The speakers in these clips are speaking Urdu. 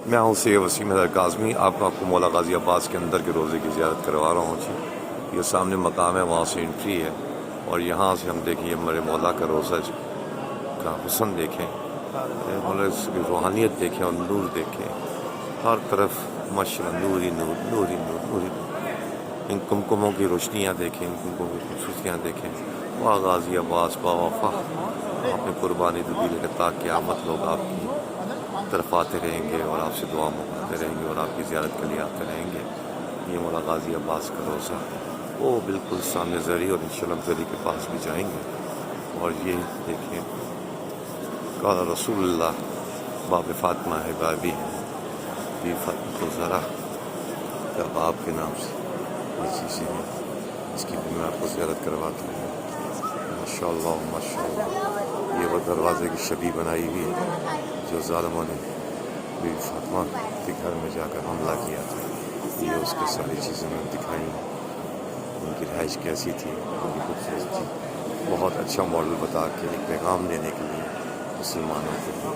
میں ہوں سید وسیم حیدر کاظمی، آپ کو مولا غازی عباس کے اندر کے روزے کی زیارت کروا رہا ہوں جی۔ یہ سامنے مقام ہے، وہاں سے انٹری ہے، اور یہاں سے ہم دیکھیں یہ میرے مولا کا روزہ کا حسن دیکھیں، مولا کی روحانیت دیکھیں اور نور دیکھیں، ہر طرف ماشاءاللہ نور ہی نور، نور ہی نور، نور ہی نور۔ ان کمکموں کی روشنیاں دیکھیں، ان کمکموں کی خوبصورتیاں دیکھیں۔ واہ غازی عباس با وفا، آپ نے قربانی تو دی لیکن تا قیامت لوگ آپ کی طرف آتے رہیں گے اور آپ سے دعا مانگتے رہیں گے اور آپ کی زیارت کے لیے آتے رہیں گے۔ یہ مولا غازی عباس کا روزہ، وہ بالکل سامنے زری، اور انشاءاللہ زری کے پاس بھی جائیں گے۔ اور یہ دیکھیں قال رسول اللہ، باب فاطمہ ہے، بابی ہے، بی فاطمہ الزہرا کا باپ کے نام سے یہ چیزیں ہیں، اس کی بھی میں آپ کو زیارت کرواتا ہوں۔ ماشاءاللہ ماشاءاللہ، یہ وہ دروازے کی شبیہ بنائی ہوئی ہے جو ظالموں نے بی فاطمہ کے گھر میں جا کر حملہ کیا تھا۔ یہ اس کی ساری چیزیں میں دکھائیں، ان کی رہائش کیسی تھی، ان کی خوبصورتی تھی، بہت اچھا ماڈل بتا کے ایک پیغام دینے کے لیے مسلمانوں کو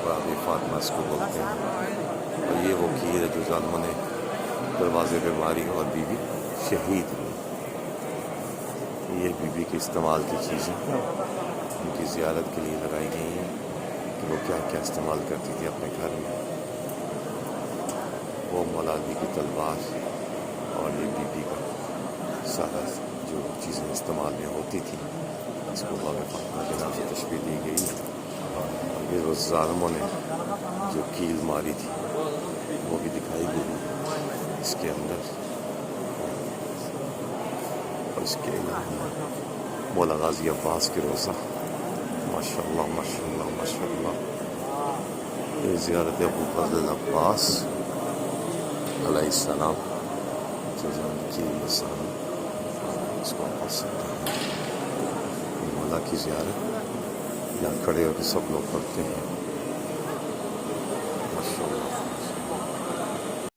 بابی فاطمہ اس کو بولتے ہیں۔ اور یہ وہ کھیر ہے جو ظالموں نے دروازے پہ ماری اور بی بی شہید ہوئی۔ یہ بی بی کے استعمال کی چیزیں ان کی زیارت کے لیے لگائی گئی ہیں کہ وہ کیا کیا استعمال کرتی تھی اپنے گھر میں۔ وہ مولا علی کی تلوار اور یہ بی بی کا سارا جو چیزیں استعمال میں ہوتی تھیں، اس کو باب فاطمہ کے نام سے تشبیہ دی گئی ہے۔ اور یہ روز ظالموں نے جو کیل ماری تھی وہ بھی دکھائی گئی اس کے اندر۔ اور اس کے علاوہ مولا غازی عباس کے روزہ، ماشاءاللہ ماشاءاللہ ماشاءاللہ۔ یہ زیارت ابو فضل العباس علیہ السلام جو جان کی انسان اس کو پڑھ سکتے ہیں۔ مولا کی زیارت یہاں کھڑے ہو کے سب لوگ پڑھتے ہیں۔